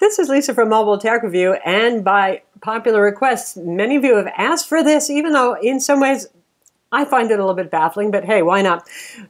This is Lisa from Mobile Tech Review, and by popular request, many of you have asked for this, even though in some ways I find it a little bit baffling, but hey, why not?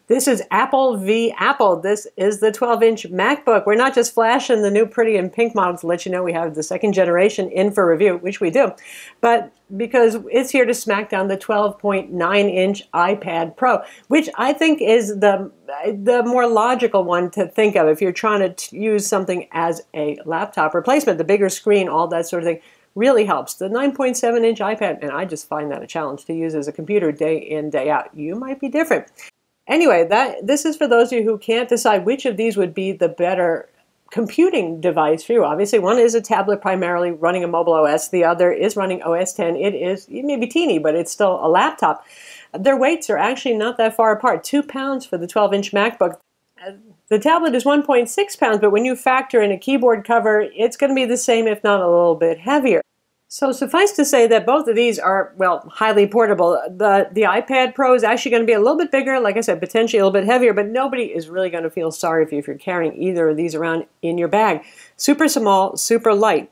This is Apple v. Apple. This is the 12-inch MacBook. We're not just flashing the new pretty and pink model to let you know we have the second generation in for review, which we do, but because it's here to smack down the 12.9-inch iPad Pro, which I think is the more logical one to think of if you're trying to use something as a laptop replacement. The bigger screen, all that sort of thing, really helps. The 9.7-inch iPad, and I just find that a challenge to use as a computer day in, day out. You might be different. Anyway, this is for those of you who can't decide which of these would be the better computing device for you. Obviously, one is a tablet primarily running a mobile OS. The other is running OS X. It may be teeny, but it's still a laptop. Their weights are actually not that far apart. 2 pounds for the 12-inch MacBook. The tablet is 1.6 pounds, but when you factor in a keyboard cover, it's going to be the same, if not a little bit heavier. So suffice to say that both of these are, well, highly portable. The iPad Pro is actually going to be a little bit bigger, like I said, potentially a little bit heavier, but nobody is really going to feel sorry for you if you're carrying either of these around in your bag. Super small, super light.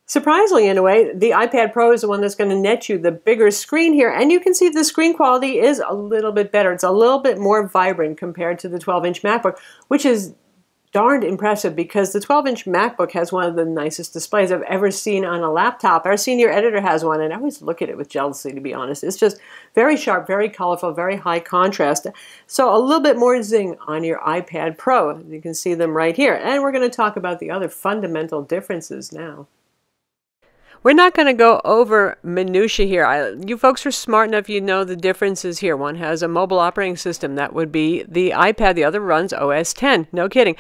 Surprisingly, in a way, the iPad Pro is the one that's going to net you the bigger screen here, and you can see the screen quality is a little bit better. It's a little bit more vibrant compared to the 12-inch MacBook, which is darned impressive because the 12-inch MacBook has one of the nicest displays I've ever seen on a laptop. Our senior editor has one, and I always look at it with jealousy, to be honest. It's just very sharp, very colorful, very high contrast. So a little bit more zing on your iPad Pro. You can see them right here. And we're going to talk about the other fundamental differences now. We're not going to go over minutia here. You folks are smart enough, you know the differences here. One has a mobile operating system. That would be the iPad. The other runs OS X. No kidding.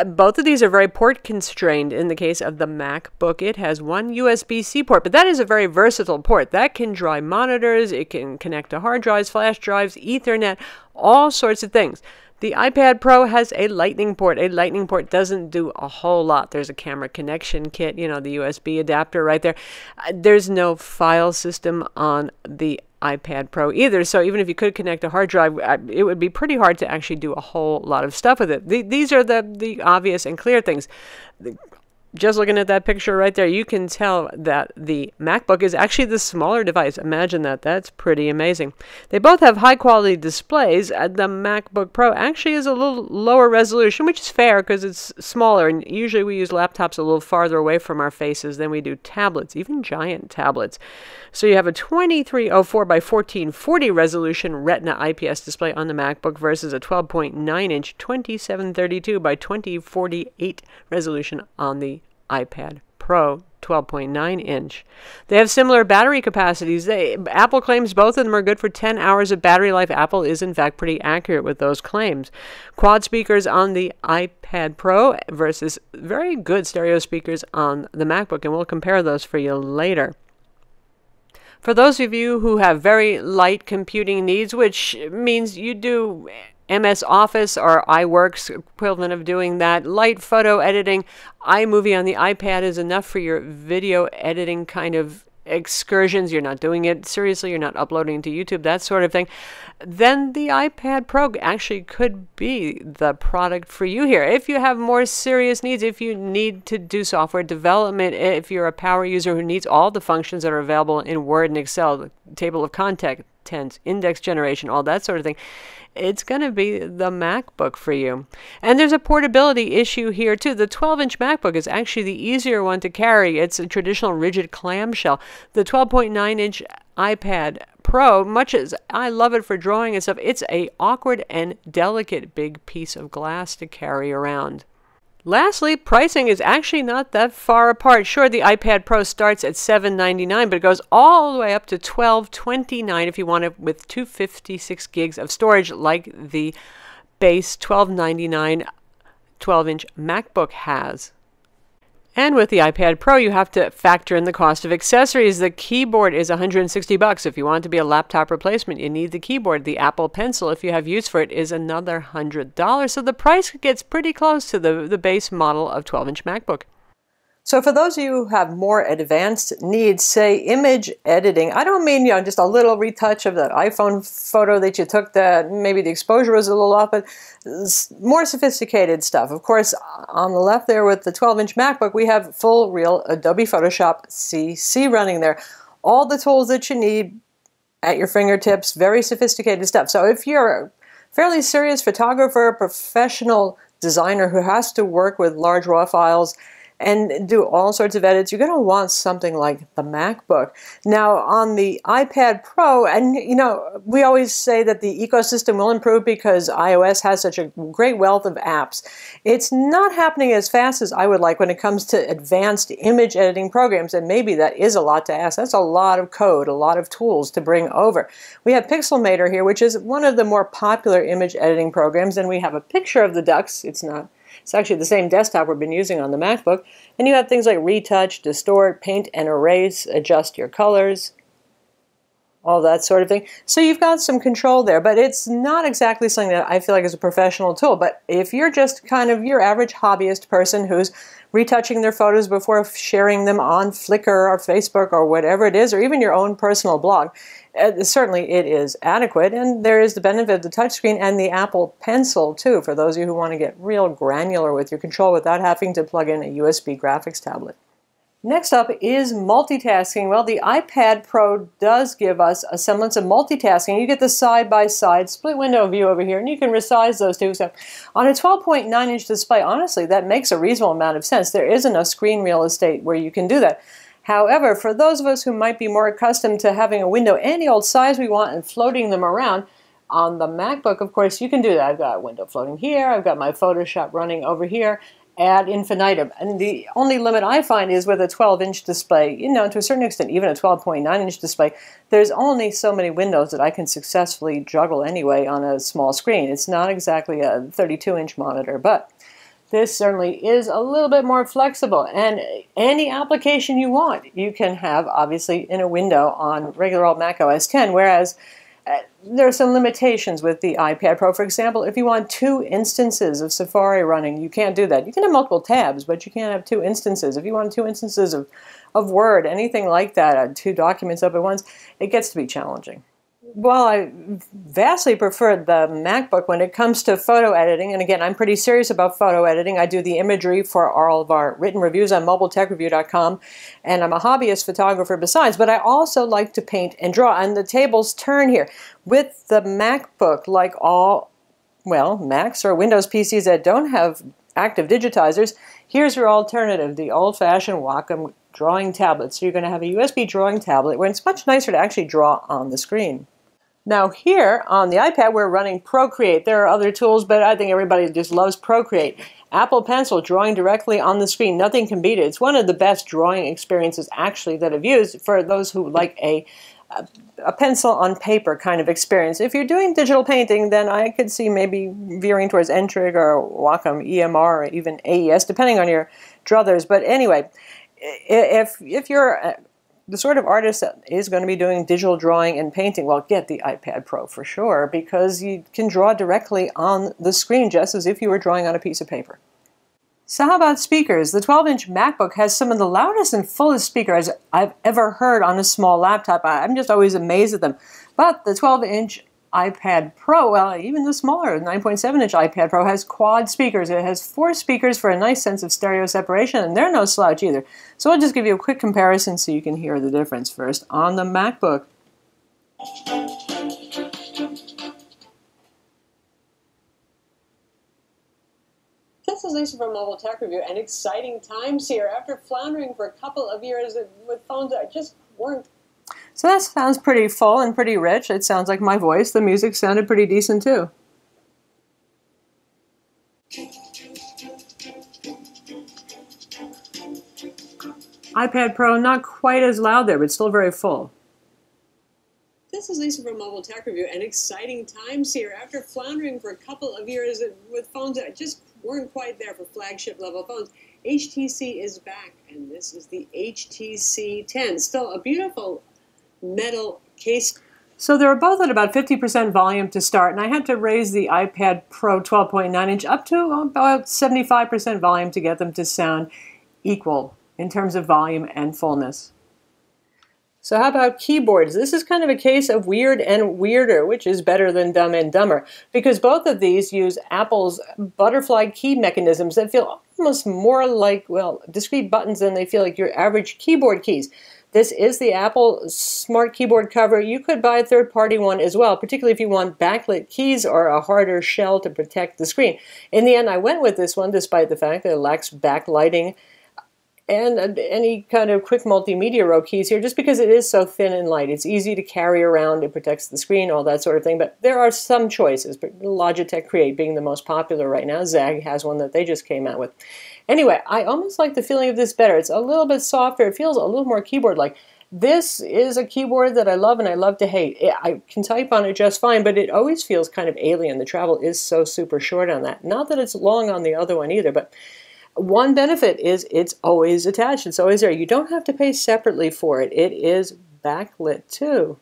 Both of these are very port constrained. In the case of the MacBook, it has one USB-C port, but that is a very versatile port. That can drive monitors. It can connect to hard drives, flash drives, Ethernet, all sorts of things. The iPad Pro has a Lightning port. A Lightning port doesn't do a whole lot. There's a camera connection kit, you know, the USB adapter right there. There's no file system on the iPad Pro either. So even if you could connect a hard drive, it would be pretty hard to actually do a whole lot of stuff with it. These are the obvious and clear things. Just looking at that picture right there, you can tell that the MacBook is actually the smaller device. Imagine that. That's pretty amazing. They both have high-quality displays. The MacBook Pro actually is a little lower resolution, which is fair because it's smaller. And usually we use laptops a little farther away from our faces than we do tablets, even giant tablets. So you have a 2304 by 1440 resolution Retina IPS display on the MacBook versus a 12.9-inch 2732 by 2048 resolution on the iPad Pro 12.9-inch. They have similar battery capacities. Apple claims both of them are good for 10 hours of battery life. Apple is, in fact, pretty accurate with those claims. Quad speakers on the iPad Pro versus very good stereo speakers on the MacBook, and we'll compare those for you later. For those of you who have very light computing needs, which means you do MS Office or iWorks, equivalent of doing that, light photo editing, iMovie on the iPad is enough for your video editing kind of excursions. You're not doing it seriously, you're not uploading to YouTube, that sort of thing, then the iPad Pro actually could be the product for you here. If you have more serious needs, if you need to do software development, if you're a power user who needs all the functions that are available in Word and Excel, the table of contents, index generation, all that sort of thing, it's going to be the MacBook for you. And there's a portability issue here too. The 12-inch MacBook is actually the easier one to carry. It's a traditional rigid clamshell. The 12.9-inch iPad Pro, much as I love it for drawing and stuff, it's a awkward and delicate big piece of glass to carry around. Lastly, pricing is actually not that far apart. Sure, the iPad Pro starts at $799, but it goes all the way up to $1229 if you want it with 256 gigs of storage like the base $1299 12-inch MacBook has. And with the iPad Pro, you have to factor in the cost of accessories. The keyboard is $160. If you want it to be a laptop replacement, you need the keyboard. The Apple Pencil, if you have use for it, is another $100. So the price gets pretty close to the base model of 12-inch MacBook. So for those of you who have more advanced needs, say image editing, I don't mean, just a little retouch of that iPhone photo that you took that maybe the exposure was a little off, but more sophisticated stuff. Of course, on the left there with the 12-inch MacBook, we have full real Adobe Photoshop CC running there. All the tools that you need at your fingertips, very sophisticated stuff. So if you're a fairly serious photographer, professional designer who has to work with large raw files and do all sorts of edits, you're going to want something like the MacBook. Now, on the iPad Pro, and we always say that the ecosystem will improve because iOS has such a great wealth of apps. It's not happening as fast as I would like when it comes to advanced image editing programs, and maybe that is a lot to ask. That's a lot of code, a lot of tools to bring over. We have Pixelmator here, which is one of the more popular image editing programs, and we have a picture of the ducks. It's actually the same desktop we've been using on the MacBook. And you have things like retouch, distort, paint and erase, adjust your colors, all that sort of thing. So you've got some control there, but it's not exactly something that I feel like is a professional tool. But if you're just kind of your average hobbyist person who's retouching their photos before sharing them on Flickr or Facebook or whatever it is, or even your own personal blog, certainly it is adequate, and there is the benefit of the touchscreen and the Apple Pencil too, for those of you who want to get real granular with your control without having to plug in a USB graphics tablet. Next up is multitasking. Well, the iPad Pro does give us a semblance of multitasking. You get the side-by-side split window view over here, and you can resize those two. So on a 12.9-inch display, honestly, that makes a reasonable amount of sense. There isn't enough screen real estate where you can do that. However, for those of us who might be more accustomed to having a window any old size we want and floating them around, on the MacBook, of course, you can do that. I've got a window floating here, I've got my Photoshop running over here, ad infinitum. And the only limit I find is with a 12-inch display, to a certain extent, even a 12.9-inch display, there's only so many windows that I can successfully juggle anyway on a small screen. It's not exactly a 32-inch monitor, but this certainly is a little bit more flexible, and any application you want, you can have, obviously, in a window on regular old Mac OS X, whereas there are some limitations with the iPad Pro. For example, if you want 2 instances of Safari running, you can't do that. You can have multiple tabs, but you can't have 2 instances. If you want 2 instances of Word, anything like that, 2 documents up at once, it gets to be challenging. Well, I vastly prefer the MacBook when it comes to photo editing. And again, I'm pretty serious about photo editing. I do the imagery for all of our written reviews on mobiletechreview.com. And I'm a hobbyist photographer besides. But I also like to paint and draw. And the tables turn here. With the MacBook, like all, Macs or Windows PCs that don't have active digitizers, here's your alternative, the old-fashioned Wacom drawing tablet. So you're going to have a USB drawing tablet where it's much nicer to actually draw on the screen. Now here on the iPad, we're running Procreate. There are other tools, but I think everybody just loves Procreate. Apple Pencil, drawing directly on the screen. Nothing can beat it. It's one of the best drawing experiences actually that I've used for those who like a pencil on paper kind of experience. If you're doing digital painting, then I could see maybe veering towards Entrig or Wacom EMR or even AES, depending on your druthers. But anyway, if you're the sort of artist that is going to be doing digital drawing and painting, well, get the iPad Pro for sure, because you can draw directly on the screen just as if you were drawing on a piece of paper. So how about speakers? The 12-inch MacBook has some of the loudest and fullest speakers I've ever heard on a small laptop. I'm just always amazed at them. But the 12-inch iPad Pro, well, even the smaller 9.7-inch iPad Pro has quad speakers. It has 4 speakers for a nice sense of stereo separation, and they're no slouch either. So I'll just give you a quick comparison so you can hear the difference. First, on the MacBook. This is Lisa from Mobile Tech Review, and exciting times here. After floundering for a couple of years with phones that just weren't. So that sounds pretty full and pretty rich. It sounds like my voice. The music sounded pretty decent too. iPad Pro, not quite as loud there, but still very full. This is Lisa from Mobile Tech Review, and exciting times here. After floundering for a couple of years with phones that just weren't quite there for flagship level phones, HTC is back, and this is the HTC 10. Still a beautiful metal case. So they were both at about 50% volume to start, and I had to raise the iPad Pro 12.9-inch up to about 75% volume to get them to sound equal in terms of volume and fullness. So how about keyboards? This is kind of a case of weird and weirder, which is better than Dumb and Dumber, because both of these use Apple's butterfly key mechanisms that feel almost more like, well, discrete buttons than they feel like your average keyboard keys. This is the Apple Smart Keyboard cover. You could buy a third-party one as well, particularly if you want backlit keys or a harder shell to protect the screen. In the end, I went with this one, despite the fact that it lacks backlighting and any kind of quick multimedia row keys here, just because it is so thin and light. It's easy to carry around, it protects the screen, all that sort of thing, but there are some choices, but Logitech Create being the most popular right now. Zag has one that they just came out with. Anyway, I almost like the feeling of this better. It's a little bit softer, it feels a little more keyboard-like. This is a keyboard that I love and I love to hate. I can type on it just fine, but it always feels kind of alien. The travel is so super short on that. Not that it's long on the other one either, but one benefit is it's always attached. It's always there. You don't have to pay separately for it. It is backlit too.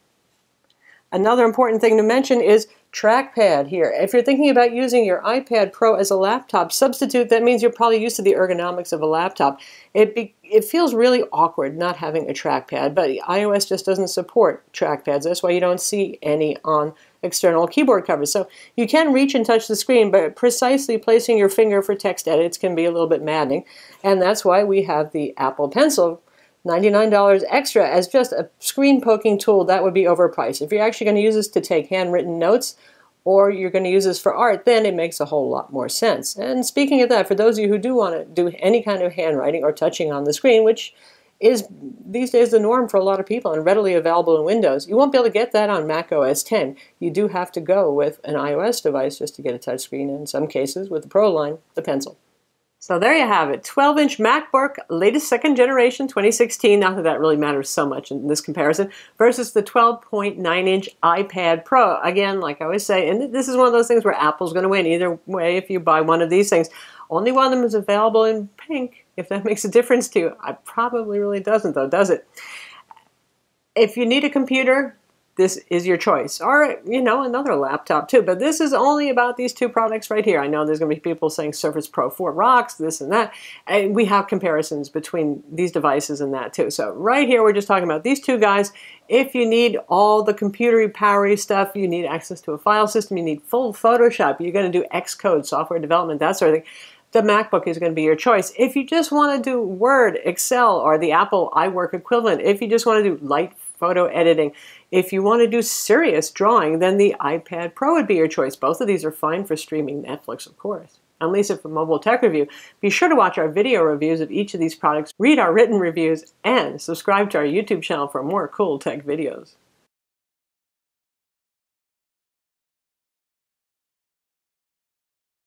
Another important thing to mention is trackpad here. If you're thinking about using your iPad Pro as a laptop substitute, that means you're probably used to the ergonomics of a laptop. It feels really awkward not having a trackpad, but iOS just doesn't support trackpads. That's why you don't see any on external keyboard covers. So you can reach and touch the screen, but precisely placing your finger for text edits can be a little bit maddening. And that's why we have the Apple Pencil, $99 extra, as just a screen poking tool. That would be overpriced. If you're actually going to use this to take handwritten notes, or you're going to use this for art, then it makes a whole lot more sense. And speaking of that, for those of you who do want to do any kind of handwriting or touching on the screen, which is these days the norm for a lot of people and readily available in Windows, you won't be able to get that on Mac OS X. You do have to go with an iOS device just to get a touchscreen, and in some cases, with the Pro line, the Pencil. So there you have it, 12-inch MacBook, latest second generation, 2016, not that that really matters so much in this comparison, versus the 12.9-inch iPad Pro. Again, like I always say, and this is one of those things where Apple's going to win either way if you buy one of these things. Only one of them is available in pink, if that makes a difference to you. It probably really doesn't, though, does it? If you need a computer, this is your choice. Or, you know, another laptop too. But this is only about these two products right here. I know there's going to be people saying Surface Pro 4 rocks, this and that. And we have comparisons between these devices and that too. So right here, we're just talking about these two guys. If you need all the computery, powery stuff, you need access to a file system, you need full Photoshop, you're going to do Xcode, software development, that sort of thing, the MacBook is going to be your choice. If you just want to do Word, Excel, or the Apple iWork equivalent, if you just want to do light photo editing, if you want to do serious drawing, then the iPad Pro would be your choice. Both of these are fine for streaming Netflix, of course. I'm Lisa from Mobile Tech Review. Be sure to watch our video reviews of each of these products, read our written reviews, and subscribe to our YouTube channel for more cool tech videos.